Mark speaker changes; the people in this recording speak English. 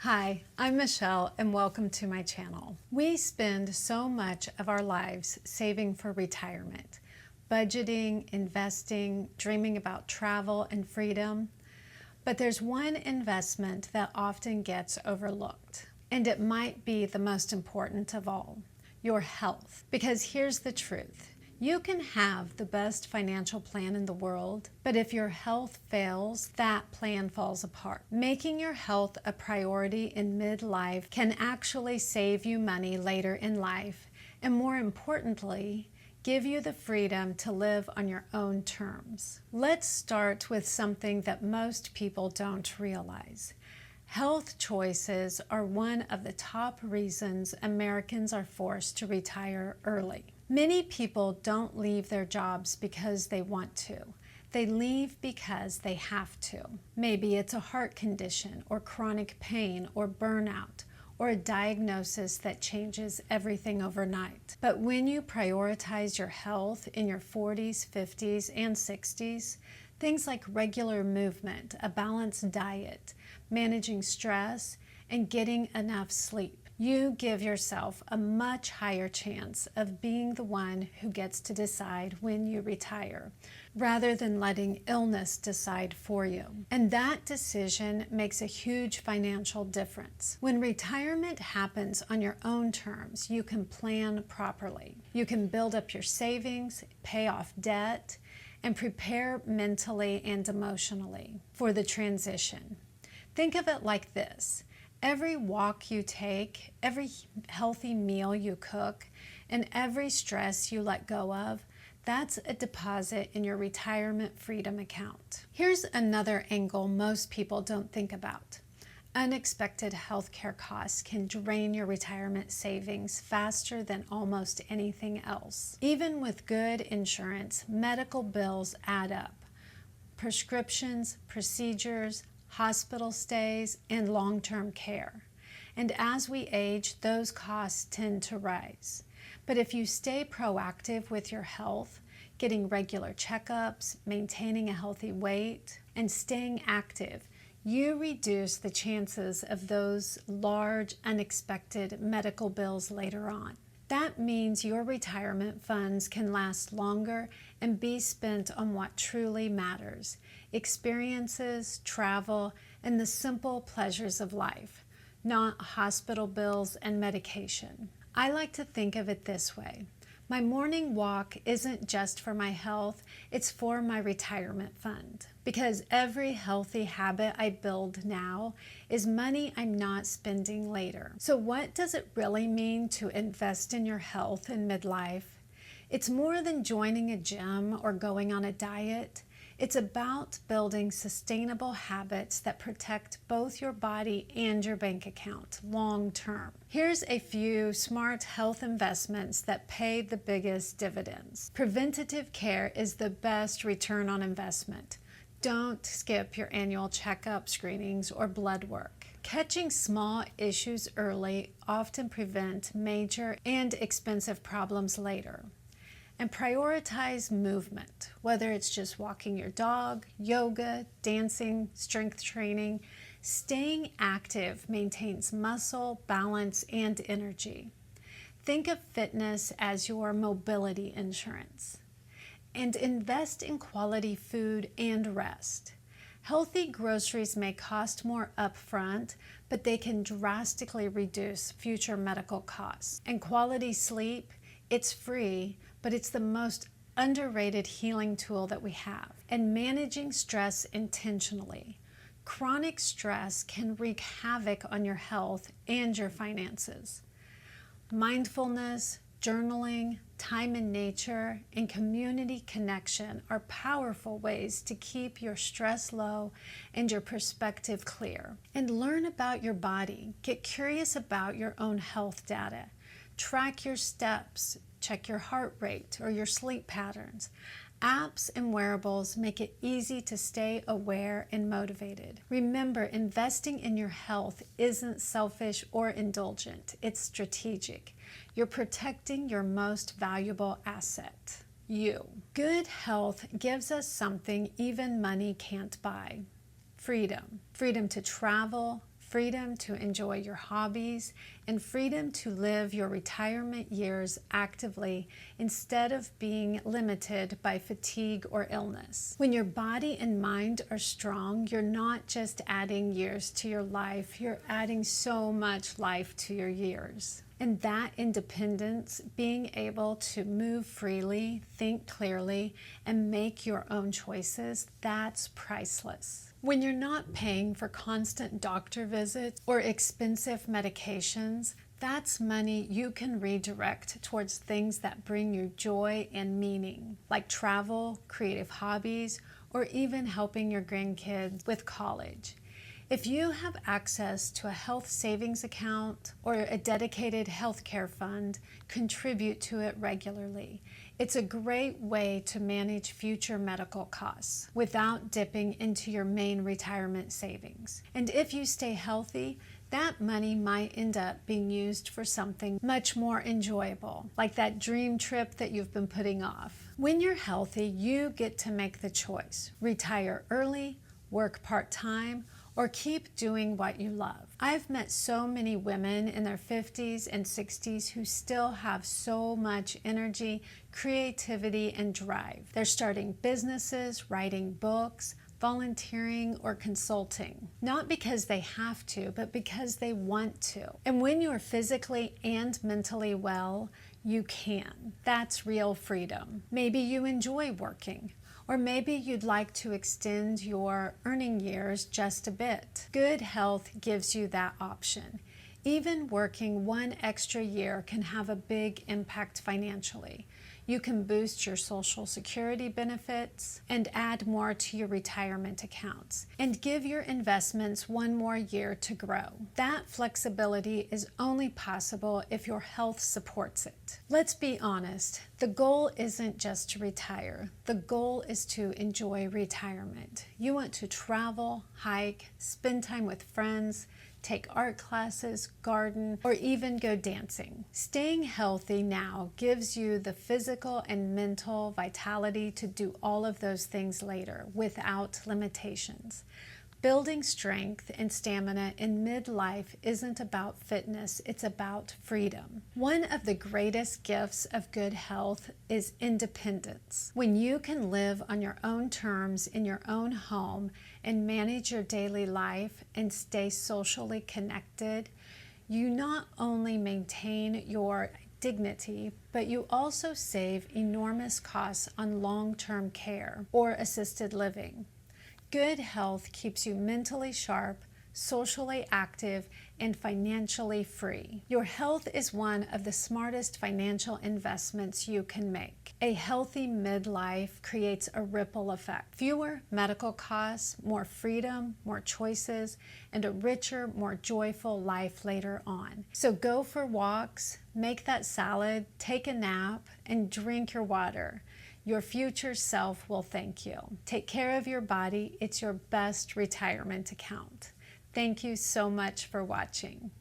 Speaker 1: Hi, I'm Michelle and welcome to my channel. We spend so much of our lives saving for retirement, budgeting, investing, dreaming about travel and freedom. But there's one investment that often gets overlooked, and it might be the most important of all, your health. Because here's the truth. You can have the best financial plan in the world, but if your health fails, that plan falls apart. Making your health a priority in midlife can actually save you money later in life, and more importantly, give you the freedom to live on your own terms. Let's start with something that most people don't realize. Health choices are one of the top reasons Americans are forced to retire early. Many people don't leave their jobs because they want to. They leave because they have to. Maybe it's a heart condition or chronic pain or burnout or a diagnosis that changes everything overnight. But when you prioritize your health in your 40s, 50s, and 60s, things like regular movement, a balanced diet, managing stress, and getting enough sleep, you give yourself a much higher chance of being the one who gets to decide when you retire, rather than letting illness decide for you. And that decision makes a huge financial difference. When retirement happens on your own terms, you can plan properly. You can build up your savings, pay off debt, and prepare mentally and emotionally for the transition. Think of it like this. Every walk you take, every healthy meal you cook, and every stress you let go of, that's a deposit in your retirement freedom account. Here's another angle most people don't think about. Unexpected healthcare costs can drain your retirement savings faster than almost anything else. Even with good insurance, medical bills add up. Prescriptions, procedures, hospital stays, and long-term care. And as we age, those costs tend to rise. But if you stay proactive with your health, getting regular checkups, maintaining a healthy weight, and staying active, you reduce the chances of those large, unexpected medical bills later on. That means your retirement funds can last longer and be spent on what truly matters: experiences, travel, and the simple pleasures of life, not hospital bills and medication. I like to think of it this way. My morning walk isn't just for my health, it's for my retirement fund. Because every healthy habit I build now is money I'm not spending later. So what does it really mean to invest in your health in midlife? It's more than joining a gym or going on a diet. It's about building sustainable habits that protect both your body and your bank account long term. Here's a few smart health investments that pay the biggest dividends. Preventative care is the best return on investment. Don't skip your annual checkup, screenings, or blood work. Catching small issues early often prevent major and expensive problems later. And prioritize movement, whether it's just walking your dog, yoga, dancing, strength training. Staying active maintains muscle, balance, and energy. Think of fitness as your mobility insurance. And invest in quality food and rest. Healthy groceries may cost more upfront, but they can drastically reduce future medical costs. And quality sleep, it's free, but it's the most underrated healing tool that we have. And managing stress intentionally. Chronic stress can wreak havoc on your health and your finances. Mindfulness, journaling, time in nature, and community connection are powerful ways to keep your stress low and your perspective clear. And learn about your body. Get curious about your own health data. Track your steps. Check your heart rate or your sleep patterns. Apps and wearables make it easy to stay aware and motivated. Remember, investing in your health isn't selfish or indulgent. It's strategic. You're protecting your most valuable asset, you. Good health gives us something even money can't buy. Freedom. Freedom to travel, freedom to enjoy your hobbies, and freedom to live your retirement years actively instead of being limited by fatigue or illness. When your body and mind are strong, you're not just adding years to your life, you're adding so much life to your years. And that independence, being able to move freely, think clearly, and make your own choices, that's priceless. When you're not paying for constant doctor visits or expensive medications, that's money you can redirect towards things that bring you joy and meaning, like travel, creative hobbies, or even helping your grandkids with college. If you have access to a health savings account or a dedicated healthcare fund, contribute to it regularly. It's a great way to manage future medical costs without dipping into your main retirement savings. And if you stay healthy, that money might end up being used for something much more enjoyable, like that dream trip that you've been putting off. When you're healthy, you get to make the choice: retire early, work part-time, or keep doing what you love. I've met so many women in their 50s and 60s who still have so much energy, creativity, and drive. They're starting businesses, writing books, volunteering, or consulting. Not because they have to, but because they want to. And when you're physically and mentally well, you can. That's real freedom. Maybe you enjoy working. Or maybe you'd like to extend your earning years just a bit. Good health gives you that option. Even working one extra year can have a big impact financially. You can boost your Social Security benefits and add more to your retirement accounts and give your investments one more year to grow. That flexibility is only possible if your health supports it. Let's be honest, the goal isn't just to retire. The goal is to enjoy retirement. You want to travel, hike, spend time with friends, take art classes, garden, or even go dancing. Staying healthy now gives you the physical and mental vitality to do all of those things later without limitations. Building strength and stamina in midlife isn't about fitness, it's about freedom. One of the greatest gifts of good health is independence. When you can live on your own terms in your own home and manage your daily life and stay socially connected, you not only maintain your dignity, but you also save enormous costs on long-term care or assisted living. Good health keeps you mentally sharp, socially active, and financially free. Your health is one of the smartest financial investments you can make. A healthy midlife creates a ripple effect. Fewer medical costs, more freedom, more choices, and a richer, more joyful life later on. So go for walks, make that salad, take a nap, and drink your water. Your future self will thank you. Take care of your body. It's your best retirement account. Thank you so much for watching.